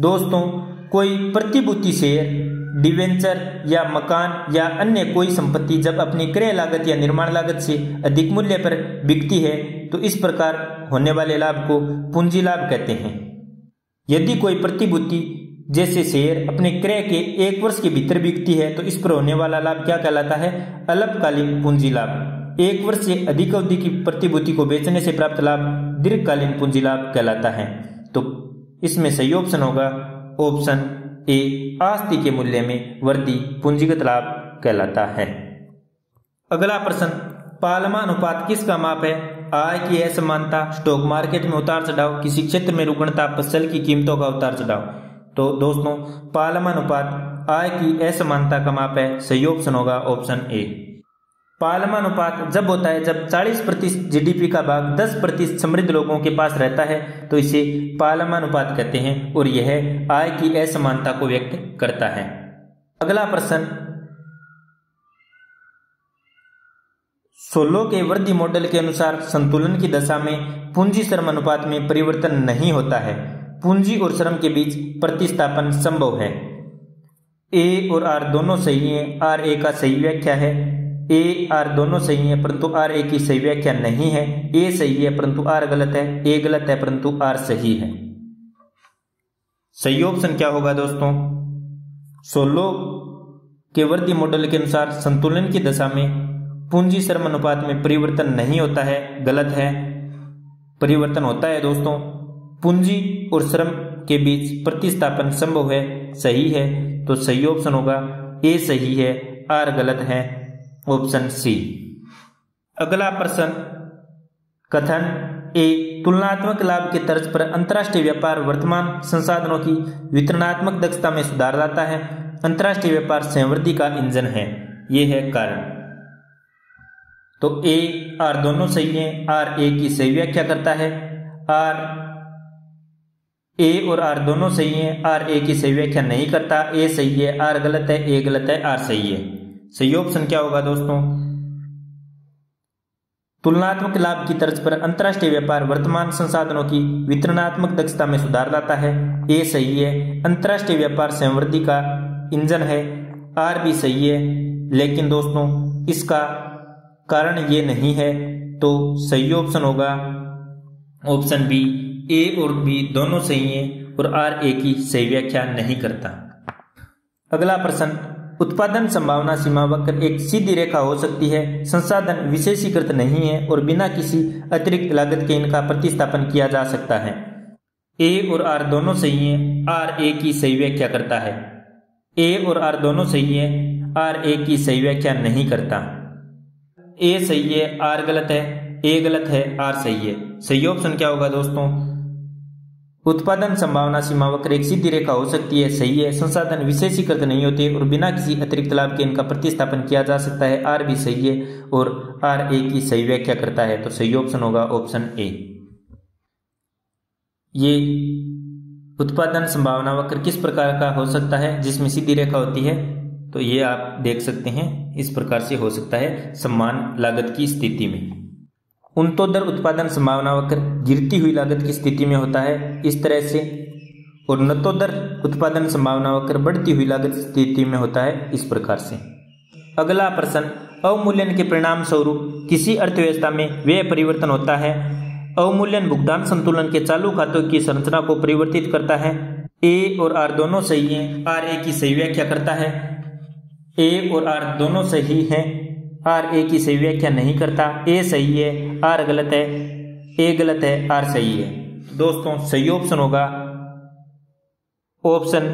दोस्तों कोई प्रतिभूति शेयर, डिवेंचर या मकान या अन्य कोई संपत्ति जब अपनी क्रय लागत या निर्माण लागत से अधिक मूल्य पर बिकती है तो इस प्रकार होने वाले लाभ को पूंजी लाभ कहते हैं। यदि कोई प्रतिभूति जैसे शेयर अपने क्रय के 1 वर्ष के भीतर बिकती है तो इस पर होने वाला लाभ क्या कहलाता है, अल्पकालीन पूंजी लाभ। 1 वर्ष से अधिक अवधि की प्रतिभूति को बेचने से प्राप्त लाभ दीर्घकालीन पूंजी लाभ कहलाता है। तो इसमें सही ऑप्शन होगा ऑप्शन ए, आस्ति के मूल्य में वृद्धि पूंजीगत लाभ कहलाता है। अगला प्रश्न, पालमा अनुपात किसका माप है। आय की असमानता, स्टॉक मार्केट में उतार चढ़ाव, किसी क्षेत्र में रुग्णता, फसल की कीमतों का उतार चढ़ाव। तो दोस्तों पालमा अनुपात आय की असमानता का माप है। सही ऑप्शन होगा ऑप्शन ए। पालमा अनुपात जब होता है जब 40% जीडीपी का भाग 10% समृद्ध लोगों के पास रहता है तो इसे पालमा अनुपात कहते हैं और यह आय की असमानता को व्यक्त करता है। अगला प्रश्न, सोलो के वृद्धि मॉडल के अनुसार संतुलन की दशा में पूंजी श्रम अनुपात में परिवर्तन नहीं होता है। पूंजी और श्रम के बीच प्रतिस्थापन संभव है। ए और आर दोनों सही है। आर ए का सही व्याख्या है, ए आर दोनों सही है परंतु आर ए की सही व्याख्या नहीं है। ए सही है परंतु आर गलत है, ए गलत है परंतु आर सही है। सही ऑप्शन क्या होगा दोस्तों? सोलो के वर्दी मॉडल के अनुसार संतुलन की दशा में पूंजी श्रम अनुपात में परिवर्तन नहीं होता है, गलत है। परिवर्तन होता है दोस्तों, पूंजी और श्रम के बीच प्रतिस्थापन संभव है, सही है। तो सही ऑप्शन होगा ए सही है, आर गलत है, ऑप्शन सी। अगला प्रश्न, कथन ए तुलनात्मक लाभ के तर्ज पर अंतर्राष्ट्रीय व्यापार वर्तमान संसाधनों की वितरणात्मक दक्षता में सुधार लाता है। अंतर्राष्ट्रीय व्यापार समृद्धि का इंजन है, ये है कारण। तो ए आर दोनों सही है, आर ए की सही व्याख्या करता है। आर ए और आर दोनों सही है, आर ए की सही व्याख्या नहीं करता। ए सही है, आर गलत है, ए गलत है, आर सही है। सही ऑप्शन क्या होगा दोस्तों? तुलनात्मक लाभ की तर्ज पर अंतर्राष्ट्रीय व्यापार वर्तमान संसाधनों की वितरणात्मक दक्षता में सुधार लाता है। ए सही है, अंतर्राष्ट्रीय व्यापार समृद्धि का इंजन है। आर भी सही है, लेकिन दोस्तों इसका कारण ये नहीं है। तो सही ऑप्शन होगा ऑप्शन बी, ए और बी दोनों सही हैं और आर ए की सही व्याख्या नहीं करता। अगला प्रश्न, उत्पादन संभावना सीमा वक्र एक सीधी रेखा हो सकती है, संसाधन विशेषीकृत नहीं है और बिना किसी अतिरिक्त लागत के इनका प्रतिस्थापन किया जा सकता है। ए और आर दोनों सही हैं, आर ए की सही व्याख्या करता है। ए और आर दोनों सही हैं, आर ए की सही व्याख्या नहीं करता। ए सही है, आर गलत है, ए गलत है, आर सही है। सही ऑप्शन क्या होगा दोस्तों? उत्पादन संभावना सीमा वक्र एक सीधी रेखा हो सकती है, सही है। संसाधन विशेषीकृत नहीं होते और बिना किसी अतिरिक्त लाभ के इनका प्रतिस्थापन किया जा सकता है, आर भी सही है और आर ए की सही व्याख्या करता है। तो सही ऑप्शन होगा ऑप्शन ए। ये उत्पादन संभावना वक्र किस प्रकार का हो सकता है जिसमें सीधी रेखा होती है? तो ये आप देख सकते हैं, इस प्रकार से हो सकता है समान लागत की स्थिति में। उन्नतोत्तर उत्पादन संभावना वक्र गिरती हुई लागत की स्थिति में होता है, इस तरह से, और उन्नतोत्तर उत्पादन संभावना वक्र बढ़ती हुई लागत स्थिति में होता है, इस प्रकार से। अगला प्रश्न, अवमूल्यन के परिणाम स्वरूप किसी अर्थव्यवस्था में व्यय परिवर्तन होता है। अवमूल्यन भुगतान संतुलन के चालू खातों की संरचना को परिवर्तित करता है। ए और आर दोनों सही हैं, आर ए की सही व्याख्या करता है। ए और आर दोनों सही हैं, आर ए की सही व्याख्या नहीं करता। ए सही है, आर गलत है, ए गलत है, आर सही है। दोस्तों सही ऑप्शन होगा ऑप्शन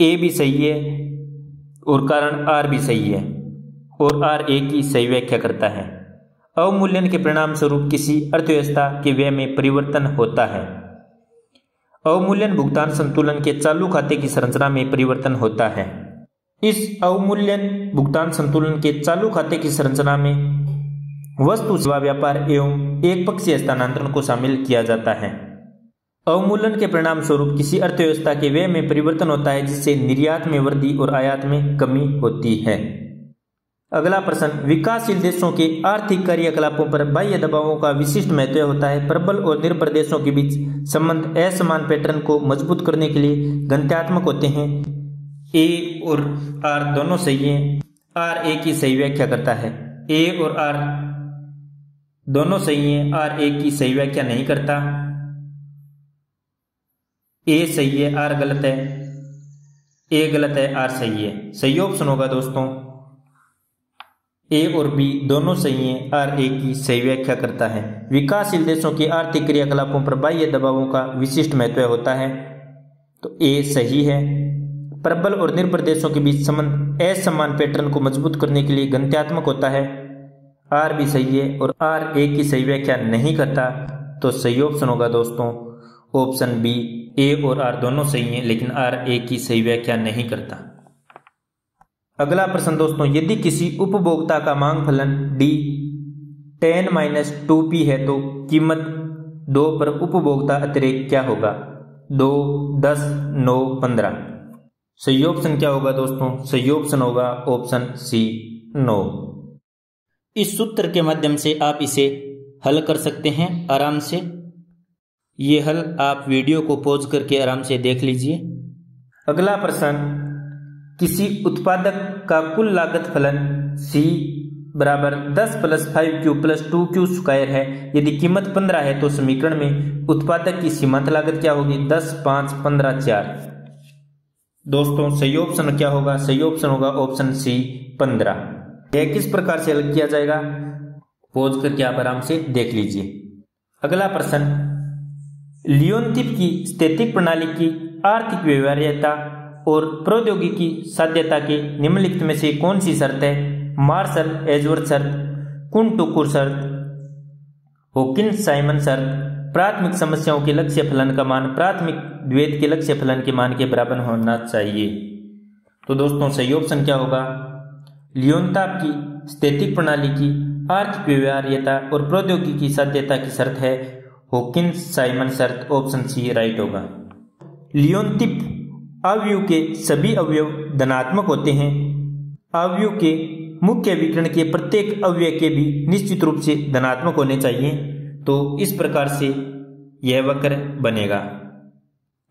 ए भी सही है और कारण आर भी सही है और आर ए की सही व्याख्या करता है। अवमूल्यन के परिणाम स्वरूप किसी अर्थव्यवस्था के व्यय में परिवर्तन होता है। अवमूल्यन भुगतान संतुलन के चालू खाते की संरचना में परिवर्तन होता है। इस अवमूल्यन भुगतान संतुलन के चालू खाते की संरचना में वस्तु सेवा व्यापार एवं एक पक्षीय हस्तांतरण को शामिल किया जाता है। अवमूल्यन के परिणाम स्वरूप किसी अर्थव्यवस्था के व्यय में परिवर्तन होता है, जिससे निर्यात में वृद्धि और आयात में कमी होती है। अगला प्रश्न, विकासशील देशों के आर्थिक कार्यकलापों पर बाह्य दबावों का विशिष्ट महत्व होता है। प्रबल और निर्भर देशों के बीच संबंध असमान पैटर्न को मजबूत करने के लिए गणितात्मक होते हैं। ए और आर दोनों सही हैं, आर ए की सही व्याख्या करता है। ए और आर दोनों सही हैं, आर ए की सही व्याख्या नहीं करता। ए सही है, आर गलत है, ए गलत है, आर सही है। सही ऑप्शन होगा दोस्तों ए और बी दोनों सही हैं, आर ए की सही व्याख्या करता है। विकासशील देशों के आर्थिक क्रियाकलापों पर बाह्य दबावों का विशिष्ट महत्व होता है, तो ए सही है। प्रबल और निर्भर देशों के बीच संबंध असमान पैटर्न को मजबूत करने के लिए गणितात्मक होता है, आर भी सही है और आर ए की सही व्याख्या नहीं करता। तो सही ऑप्शन होगा दोस्तों ऑप्शन बी, ए और आर दोनों सही हैं लेकिन आर ए की सही व्याख्या नहीं करता। अगला प्रश्न दोस्तों, यदि किसी उपभोक्ता का मांग फलन डी 10-2p है तो कीमत 2 पर उपभोक्ता अतिरेक क्या होगा? 2, 10, 9, 15। सही ऑप्शन क्या होगा दोस्तों? सही ऑप्शन होगा ऑप्शन सी 9। इस सूत्र के माध्यम से आप इसे हल कर सकते हैं आराम से। ये हल आप वीडियो को पॉज करके आराम से देख लीजिए। अगला प्रश्न, किसी उत्पादक का कुल लागत फलन सी बराबर 10 + 5q + 2q स्क्वायर है। यदि कीमत 15 है तो समीकरण में उत्पादक की सीमांत लागत क्या होगी? 10, 5, 15, 4। दोस्तों सही ऑप्शन क्या होगा? सही ऑप्शन होगा ऑप्शन सी 15। यह किस प्रकार से हल किया जाएगा? पॉज करके आप आराम से देख लीजिए। अगला प्रश्न, लियोनतीफ की स्थैतिक प्रणाली की आर्थिक व्यवहार्यता और प्रौद्योगिकी साध्यता के निम्नलिखित में से कौन सी शर्त है? मार्शल एजवर्थ शर्त, कुन-टुकुर शर्त, हॉकिंस साइमन शर्त, प्राथमिक समस्याओं के लक्ष्य फलन का मान प्राथमिक द्वैत के लक्ष्य फलन के मान के बराबर होना चाहिए। तो दोस्तों सही ऑप्शन क्या होगा? लियोनतीफ की स्थैतिक प्रणाली की आर्थिक व्यवहार्यता और प्रौद्योगिकी साध्यता की शर्त है हॉकिंस साइमन शर्त। ऑप्शन सी राइट होगा। लियोनतीफ अवयव के सभी अवयव धनात्मक होते हैं। अवयव के मुख्य विकर्ण के प्रत्येक अवयव के भी निश्चित रूप से धनात्मक होने चाहिए। तो इस प्रकार से यह वक्र बनेगा।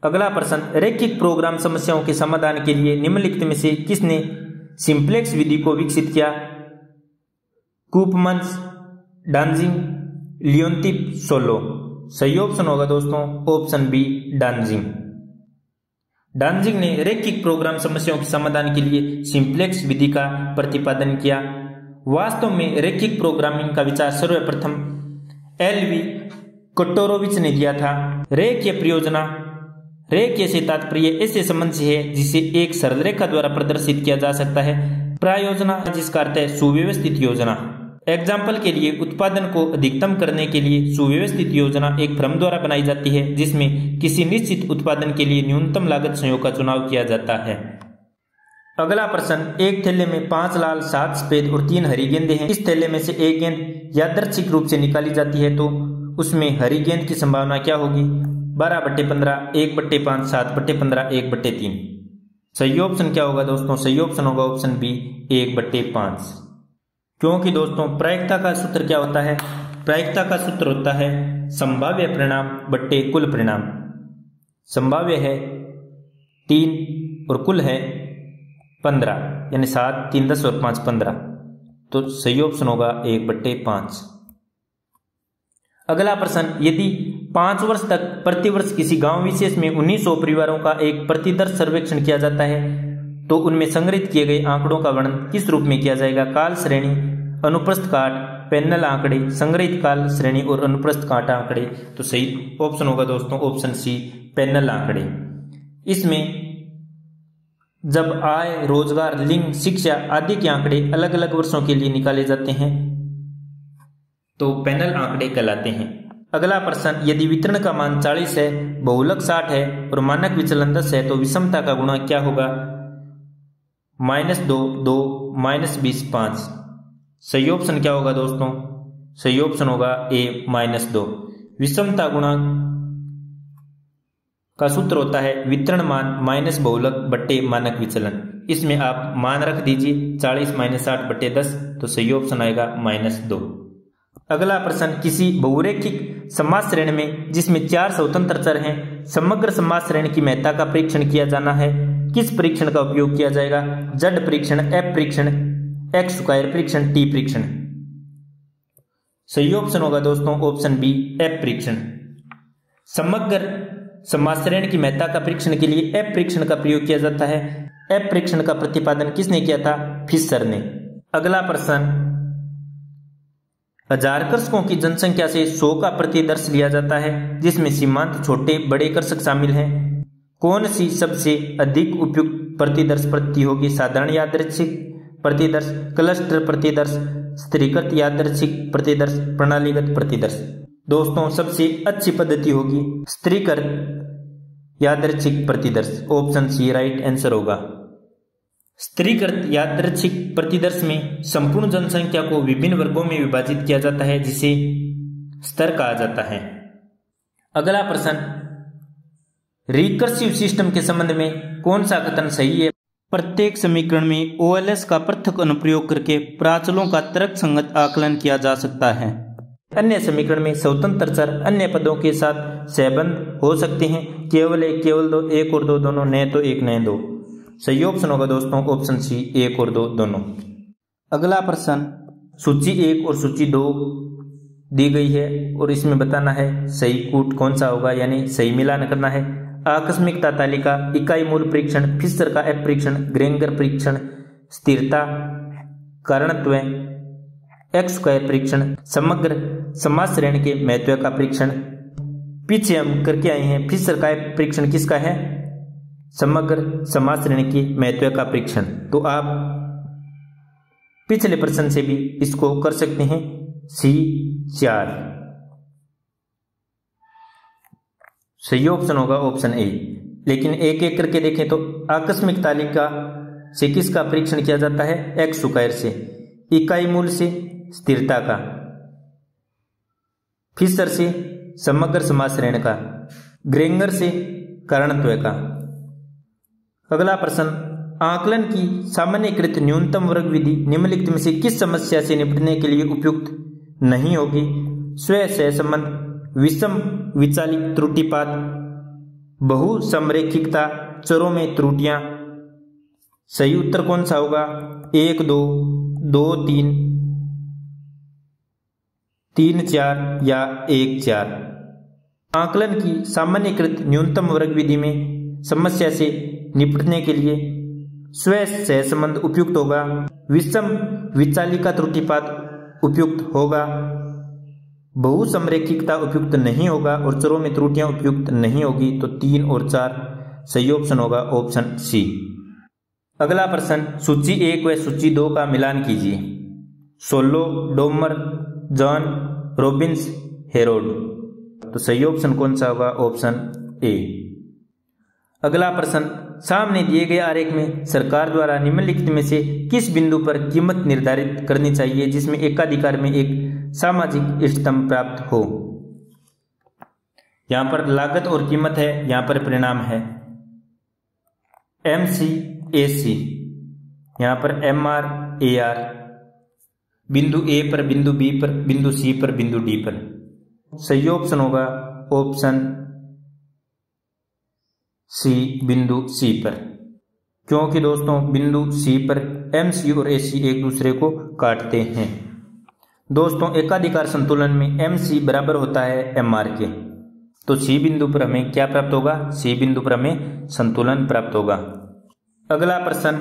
अगला प्रश्न, रैखिक प्रोग्राम समस्याओं के समाधान के लिए निम्नलिखित में से किसने सिंप्लेक्स विधि को विकसित किया? कूपमन्स, डांजिंग, लियोनतीफ, सोलो। सही ऑप्शन होगा दोस्तों ऑप्शन बी डांजिंग। डांजिंग ने रैखिक प्रोग्राम समस्याओं के समाधान के लिए सिंप्लेक्स विधि का प्रतिपादन किया। वास्तव में रैखिक प्रोग्रामिंग का विचार सर्वप्रथम एलवी कोटोरोविच ने दिया था। रेखीय परियोजना, रेखीय से तात्पर्य ऐसे संबंध से है जिसे एक सरल रेखा द्वारा प्रदर्शित किया जा सकता है। प्रायोजना जिसका अर्थ है सुव्यवस्थित योजना। एग्जाम्पल के लिए उत्पादन को अधिकतम करने के लिए सुव्यवस्थित योजना एक फर्म द्वारा बनाई जाती है जिसमें किसी निश्चित उत्पादन के लिए न्यूनतम लागत संयोग का चुनाव किया जाता है। अगला प्रश्न, एक थैले में 5 लाल, 7 सफेद और 3 हरी गेंदें हैं। इस थैले में से एक गेंद यादृच्छिक रूप से निकाली जाती है तो उसमें हरी गेंद की संभावना क्या होगी? 12/15, 1/5, 7/15, 1/3। सही ऑप्शन क्या होगा दोस्तों? सही ऑप्शन होगा ऑप्शन बी 1/5। क्योंकि दोस्तों प्रायिकता का सूत्र क्या होता है? प्रायिकता का सूत्र होता है संभाव्य परिणाम बट्टे कुल परिणाम। संभाव्य है 3 और कुल है 15, यानी 7, 3, 10 और 5, 15। तो सही ऑप्शन होगा 1/5। अगला प्रश्न, यदि 5 वर्ष तक प्रतिवर्ष किसी गांव विशेष में 1900 परिवारों का एक प्रतिदर्श सर्वेक्षण किया जाता है तो उनमें संग्रहित किए गए आंकड़ों का वर्णन किस रूप में किया जाएगा? काल श्रेणी, अनुप्रस्थ काट, पैनल आंकड़े, संग्रहित काल श्रेणी और अनुप्रस्थ काट आंकड़े। तो सही ऑप्शन होगा दोस्तों ऑप्शन सी पैनल आंकड़े। इसमें जब आय, रोजगार, लिंग, शिक्षा आदि के आंकड़े अलग अलग वर्षों के लिए निकाले जाते हैं तो पैनल आंकड़े कहलाते हैं। अगला प्रश्न, यदि वितरण का मान 40 है, बहुलक 60 है और मानक विचलन 10 है तो विषमता का गुणा क्या होगा? -2, 2, -20, 5। सही ऑप्शन क्या होगा दोस्तों? सही ऑप्शन होगा ए -2। विषमता गुणांक का सूत्र होता है वितरण मान माइनस बहुलक बट्टे मानक विचलन। इसमें आप मान रख दीजिए 40 - 60/10, तो सही ऑप्शन आएगा -2। अगला प्रश्न, किसी बहुरेखिक समास श्रेणी में जिसमें 4 स्वतंत्र चर हैं समग्र समास श्रेणी की महत्ता का परीक्षण किया जाना है। किस परीक्षण का उपयोग किया जाएगा? Z परीक्षण, F परीक्षण, X स्क्वायर परीक्षण, T परीक्षण। सही ऑप्शन होगा दोस्तों ऑप्शन बी F परीक्षण। समग्र समास श्रेणी की महत्ता का परीक्षण के लिए F परीक्षण का प्रयोग किया जाता है। F परीक्षण का प्रतिपादन किसने किया था? फिशर ने। अगला प्रश्न, 1000 कर्षकों की जनसंख्या से 100 का प्रतिदर्श लिया जाता है जिसमें सीमांत छोटे बड़े कर्षक शामिल हैं। कौन सी सबसे अधिक उपयुक्त प्रतिदर्श पद्धति होगी? साधारण यादृच्छिक प्रतिदर्श, क्लस्टर प्रतिदर्श, स्थिरीकृत यादृच्छिक प्रतिदर्श, प्रणालीगत प्रतिदर्श। दोस्तों सबसे अच्छी पद्धति होगी स्थिरीकृत यादृच्छिक प्रतिदर्श। ऑप्शन सी राइट आंसर होगा। स्थिरीकृत यादृच्छिक प्रतिदर्श में संपूर्ण जनसंख्या को विभिन्न वर्गों में विभाजित किया जाता है जिसे स्तर कहा जाता है। अगला प्रश्न, रिकर्सिव सिस्टम के संबंध में कौन सा कथन सही है? प्रत्येक समीकरण में OLS का पृथक अनुप्रयोग करके प्राचलों का तर्कसंगत आकलन किया जा सकता है। अन्य समीकरण में स्वतंत्र चर अन्य पदों के साथ सहबंध हो सकते हैं। केवल एक, केवल दो, एक और दो दोनों, न तो एक न दो। सही ऑप्शन होगा दोस्तों ऑप्शन सी एक और दो दोनों। अगला प्रश्न, सूची 1 और सूची 2 दी गई है और इसमें बताना है सही कूट कौन सा होगा, यानी सही मिलान करना है। आकस्मिकता तालिका, इकाई मूल परीक्षण, फिशर का एफ परीक्षण, ग्रेंगर परीक्षण, स्थिरता, कारणत्व, एक्स स्क्वायर परीक्षण, समग्र समास श्रेणी के महत्व का परीक्षण। पीछे हम करके आए हैं फिशर का एफ परीक्षण किसका है, समग्र समास श्रेणी के महत्व का परीक्षण। तो आप पिछले प्रश्न से भी इसको कर सकते हैं। C4 सही ऑप्शन होगा ऑप्शन ए। लेकिन एक एक करके देखें तो आकस्मिक तालिका से किसका परीक्षण किया जाता है, एक्स स्क्वायर से, इकाई मूल से स्थिरता का, फिशर से समग्र समास श्रेणी का, ग्रेंगर से कारणत्व का। अगला प्रश्न, आकलन की सामान्यीकृत न्यूनतम वर्ग विधि निम्नलिखित में से किस समस्या से निपटने के लिए उपयुक्त नहीं होगी। स्व सहसंबंध, विषम विचालित त्रुटिपात, बहु समरेखिकता, चरों में त्रुटियां। सही उत्तर कौन सा होगा, 1 2 2 3 3 4 या 1 4। आकलन की सामान्यीकृत न्यूनतम वर्ग विधि में समस्या से निपटने के लिए स्व सहसंबंध उपयुक्त होगा, विषम विचालिका त्रुटिपात उपयुक्त होगा, बहुसमरेखिकता उपयुक्त नहीं होगा और चरों में त्रुटियां उपयुक्त नहीं होगी। तो 3 और 4 सही ऑप्शन होगा ऑप्शन सी। अगला प्रश्न, सूची 1 व सूची 2 का मिलान कीजिए। Solo, Domar, John, Robins, Herod. तो सही ऑप्शन कौन सा होगा, ऑप्शन ए। अगला प्रश्न, सामने दिए गए आरेख में सरकार द्वारा निम्नलिखित में से किस बिंदु पर कीमत निर्धारित करनी चाहिए जिसमें एकाधिकार में एक सामाजिक इष्टतम प्राप्त हो। यहां पर लागत और कीमत है, यहां पर परिणाम है MCAC, यहां पर MRAR, बिंदु ए पर, बिंदु बी पर, बिंदु सी पर, बिंदु डी पर। सही ऑप्शन होगा ऑप्शन सी, बिंदु सी पर, क्योंकि दोस्तों बिंदु सी पर MC और AC एक दूसरे को काटते हैं। दोस्तों एकाधिकार संतुलन में MC बराबर होता है MR के, तो C बिंदु पर हमें क्या प्राप्त होगा, C बिंदु पर हमें संतुलन प्राप्त होगा। अगला प्रश्न,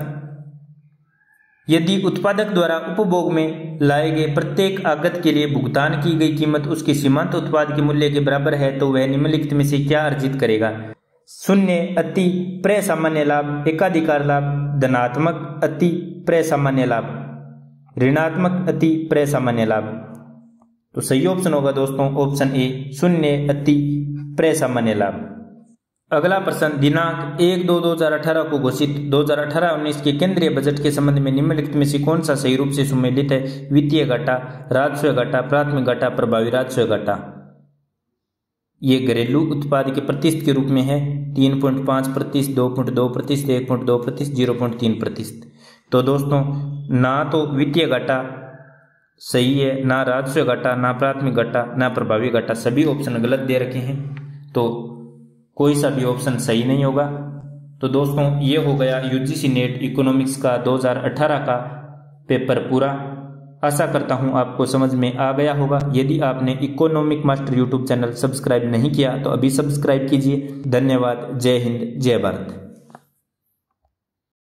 यदि उत्पादक द्वारा उपभोग में लाए गए प्रत्येक आगत के लिए भुगतान की गई कीमत उसके सीमांत उत्पाद के मूल्य के बराबर है तो वह निम्नलिखित में से क्या अर्जित करेगा। 0 अति प्रसामान्य लाभ, एकाधिकार लाभ, धनात्मक अति प्रसामान्य लाभ, ऋणात्मक अति प्रसामान्य लाभ। तो सही ऑप्शन होगा दोस्तों ऑप्शन ए, 0 अति प्रसामान्य लाभ। अगला प्रश्न, दिनांक 1/2/2018 को घोषित 2018-19 के केंद्रीय बजट के संबंध में निम्नलिखित में से कौन सा सही रूप से सुमेलित है। वित्तीय घाटा, राजस्व घाटा, प्राथमिक घाटा, प्रभावी राजस्व घाटा। ये घरेलू उत्पाद के प्रतिशत के रूप में है, 3.5%, 2.2%, 1.2%, 0.3%। तो दोस्तों ना तो वित्तीय घाटा सही है, ना राजस्व घाटा, ना प्राथमिक घाटा, ना प्रभावी घाटा, सभी ऑप्शन गलत दे रखे हैं, तो कोई सा भी ऑप्शन सही नहीं होगा। तो दोस्तों ये हो गया UGC नेट इकोनॉमिक्स का 2018 का पेपर पूरा। आशा करता हूं आपको समझ में आ गया होगा। यदि आपने economic master YouTube channel subscribe नहीं किया तो अभी सब्सक्राइब कीजिए। धन्यवाद। जय हिंद, जय भारत।